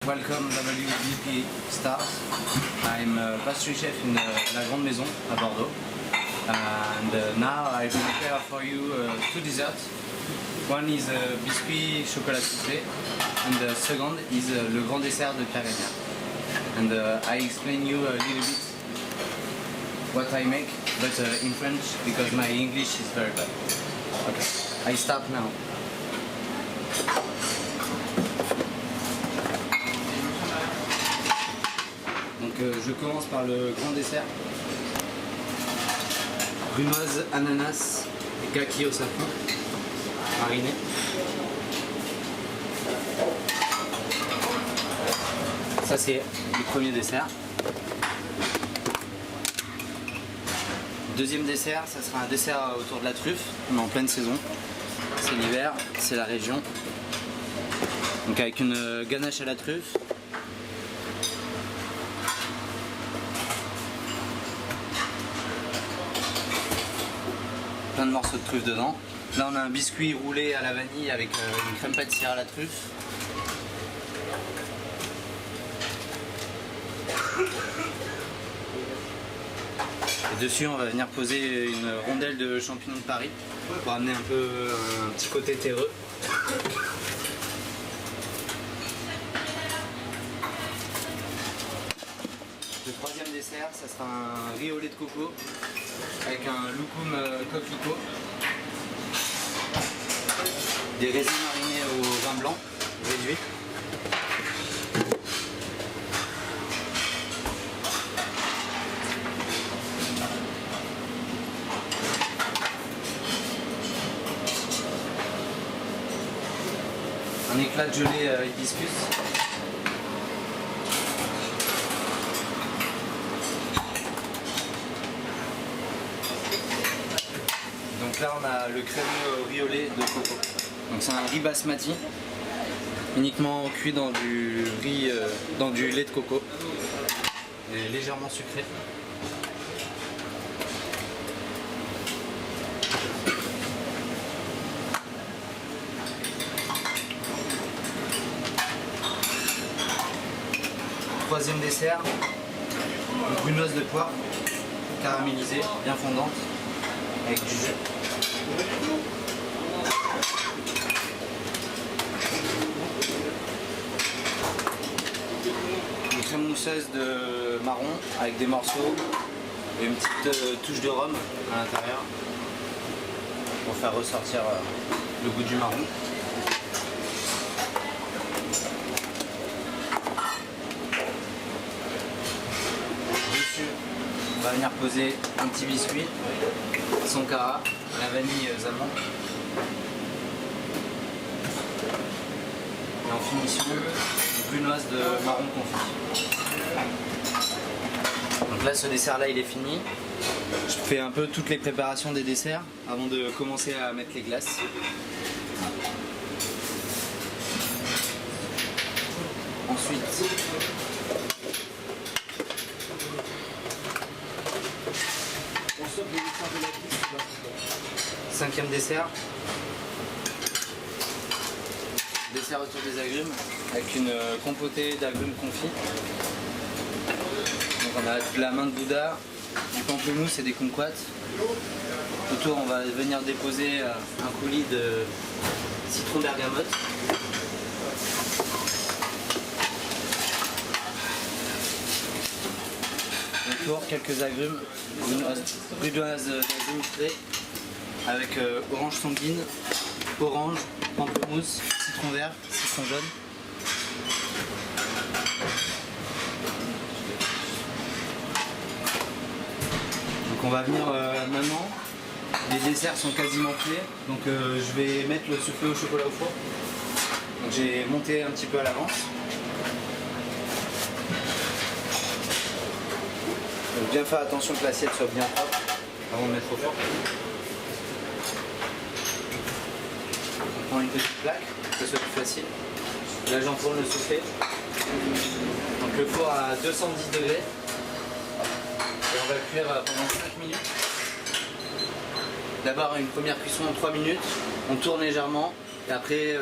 Welcome WVP stars. I'm a pastry chef in La Grande Maison at Bordeaux. And now I prepare for you two desserts. One is biscuit chocolat soufflé and the second is le grand dessert de Pierre Gagnard. And I explain you a little bit what I make, but in French because my English is very bad. Okay, I start now. Donc je commence par le grand dessert. Brunoise, ananas et kaki au sapin, mariné. Ça c'est le premier dessert. Deuxième dessert, ça sera un dessert autour de la truffe. On est en pleine saison. C'est l'hiver, c'est la région. Donc avec une ganache à la truffe. Plein de morceaux de truffe dedans. Là on a un biscuit roulé à la vanille avec une crème pâtissière à la truffe. Et dessus on va venir poser une rondelle de champignons de Paris pour amener un peu un petit côté terreux. Le troisième dessert, ça sera un riz au lait de coco avec un loukoum coquelicot, des raisins marinés au vin blanc réduit, un éclat de gelée hibiscus. Donc là on a le crémeux au riz au lait de coco. Donc c'est un riz basmati, uniquement cuit dans du riz, dans du lait de coco, et légèrement sucré. Troisième dessert, une brunoise de poire caramélisée, bien fondante, avec du jus. Une crème mousseuse de marron avec des morceaux et une petite touche de rhum à l'intérieur pour faire ressortir le goût du marron. On va venir poser un petit biscuit, son cara, la vanille amande. Et en finition, une brunoise de marron confit. Donc là, ce dessert-là, il est fini. Je fais un peu toutes les préparations des desserts avant de commencer à mettre les glaces. Ensuite, cinquième dessert. Dessert autour des agrumes avec une compotée d'agrumes confits. Donc on a de la main de Bouddha, du pamplemousse et des kumquats. Autour on va venir déposer un coulis de citron bergamote. Autour quelques agrumes, brunoise d'agrumes frais avec orange sanguine, orange, pamplemousse, citron vert, citron jaune. Donc on va venir maintenant, les desserts sont quasiment prêts, donc je vais mettre le soufflé au chocolat au four. Donc j'ai monté un petit peu à l'avance. Donc bien faire attention que l'assiette soit bien propre avant de mettre au four. On prend une petite plaque, que ce soit plus facile. Là j'enfourne le soufflé. Donc le four à 210 degrés. Et on va cuire pendant 5 minutes. D'abord une première cuisson en 3 minutes. On tourne légèrement Et après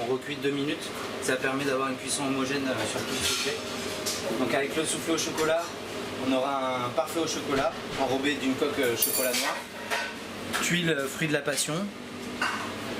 on recuit 2 minutes. Ça permet d'avoir une cuisson homogène sur tout le soufflé. Donc avec le soufflé au chocolat, on aura un parfait au chocolat enrobé d'une coque chocolat noir. Tuile fruit de la passion.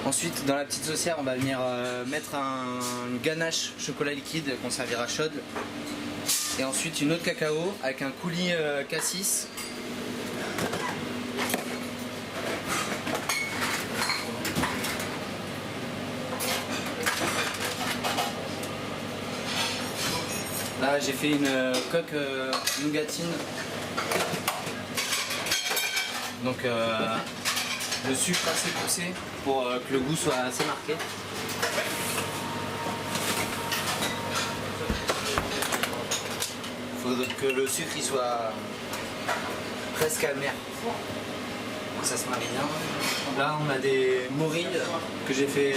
Ensuite dans la petite saucière on va venir mettre une ganache chocolat liquide qu'on servira chaude. Et ensuite une autre cacao avec un coulis cassis. Là j'ai fait une coque nougatine. Donc le sucre assez poussé pour que le goût soit assez marqué. Il faut que le sucre il soit presque amer. Ça se marie bien. Là on a des morilles que j'ai fait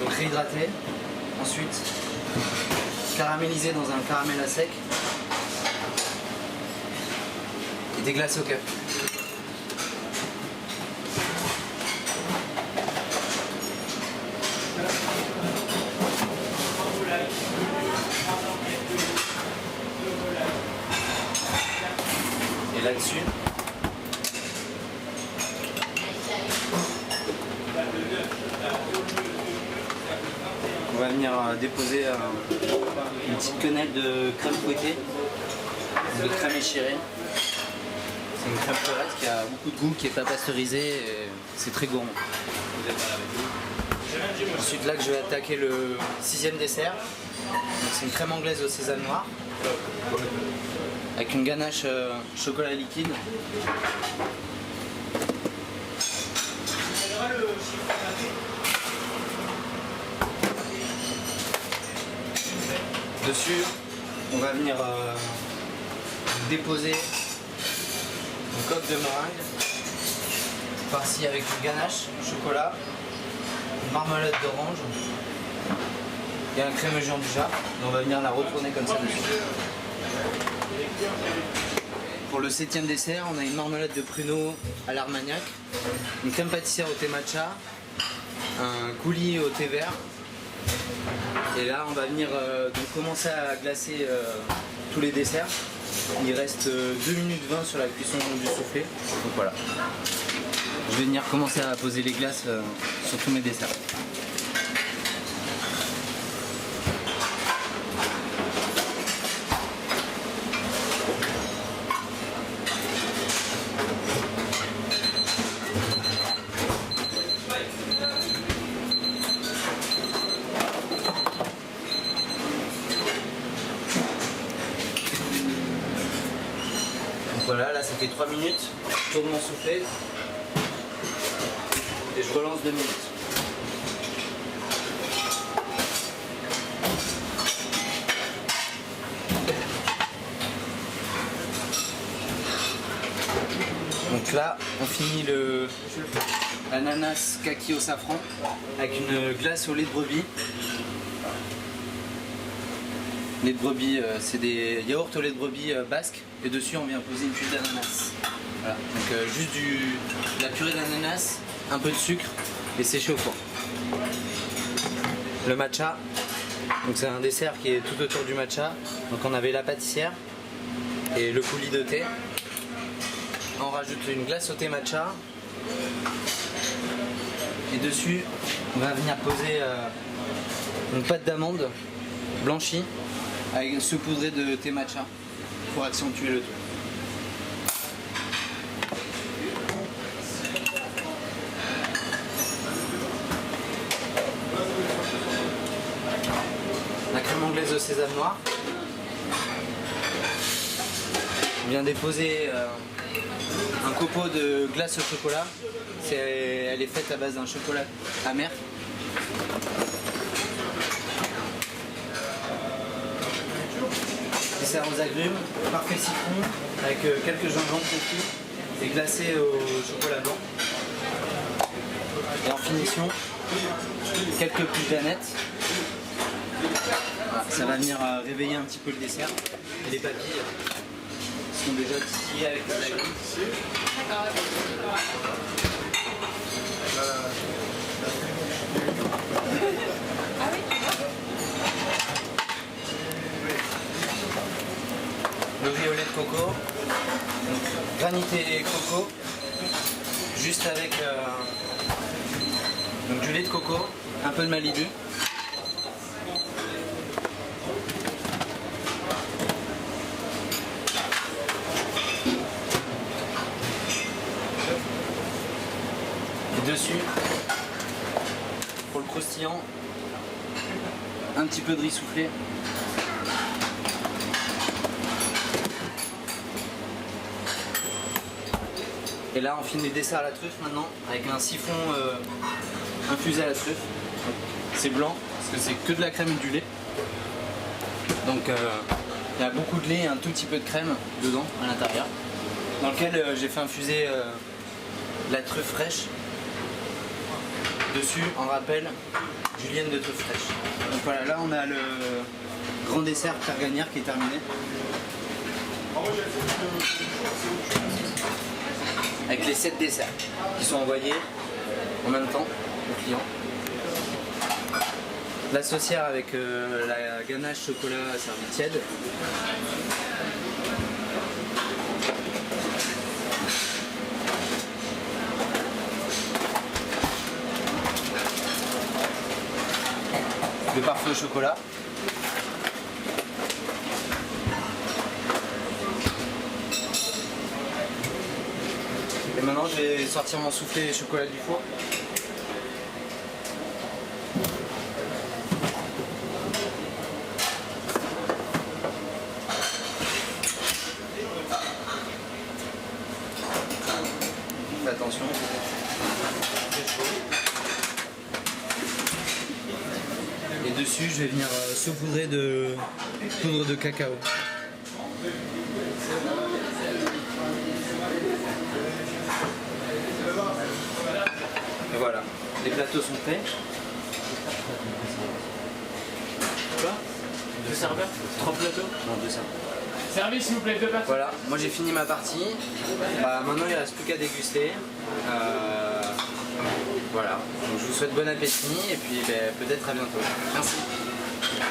donc réhydrater. Ensuite caraméliser dans un caramel à sec. Et des glaces au café. Et là-dessus, on va venir déposer une petite quenelle de crème fouettée, de crème échirée. C'est une crème fleurette qui a beaucoup de goût, qui n'est pas pasteurisée et c'est très gourmand. Ensuite là que je vais attaquer le 6e dessert. C'est une crème anglaise au sésame noir avec une ganache chocolat liquide. Dessus, on va venir déposer une coque de meringue, farcie avec une ganache, chocolat, une marmelade d'orange et un crémeux Jean Dujardin. On va venir la retourner comme ça dessus. Pour le 7e dessert, on a une marmelade de pruneau à l'armagnac, une crème pâtissière au thé matcha, un coulis au thé vert. Et là, on va venir donc commencer à glacer tous les desserts. Il reste 2 minutes 20 sur la cuisson du soufflé. Donc voilà. Je vais venir commencer à poser les glaces sur tous mes desserts. Voilà, là ça fait 3 minutes, je tourne mon soufflé et je relance 2 minutes. Donc là, on finit l'ananas kaki au safran avec une glace au lait de brebis. Lait de brebis, c'est des yaourts au lait de brebis basque et dessus on vient poser une tuile d'ananas. Voilà. Donc juste de la purée d'ananas, un peu de sucre et séché au four. Le matcha, donc c'est un dessert qui est tout autour du matcha. Donc on avait la pâtissière et le coulis de thé. On rajoute une glace au thé matcha et dessus on va venir poser une pâte d'amande blanchie avec saupoudrée de thé matcha pour accentuer le tout. La crème anglaise au sésame noir. On vient déposer un copeau de glace au chocolat. Elle est faite à base d'un chocolat amer. Dessert aux agrumes, parfait citron avec quelques gingembre confits et glacé au chocolat blanc. Et en finition, quelques petites canettes. Voilà, ça va venir réveiller un petit peu le dessert. Et les papilles sont déjà titillées avec les agrumes. Le riz au lait de coco, donc granité coco, juste avec donc du lait de coco, un peu de Malibu. Et dessus, pour le croustillant, un petit peu de riz soufflé. Et là on finit le dessert à la truffe maintenant avec un siphon infusé à la truffe. C'est blanc parce que c'est que de la crème et du lait. Donc il y a beaucoup de lait et un tout petit peu de crème dedans à l'intérieur. Dans lequel j'ai fait infuser la truffe fraîche. Dessus en rappel julienne de truffe fraîche. Donc voilà, là on a le grand dessert Pierre Gagnère qui est terminé. Avec les 7 desserts qui sont envoyés en même temps aux clients. La saucière avec la ganache chocolat servie tiède. Le parfait au chocolat. Et maintenant je vais sortir mon soufflé chocolat du four. Fais attention, c'est chaud. Et dessus je vais venir saupoudrer de poudre de cacao. Et voilà, les plateaux sont prêts. Quoi? 2 serveurs? 3 plateaux? Non, 2 serveurs. Service s'il vous plaît, 2 plateaux. Voilà, moi j'ai fini ma partie. Maintenant il ne reste plus qu'à déguster. Voilà, donc je vous souhaite bon appétit et puis peut-être à bientôt. Merci.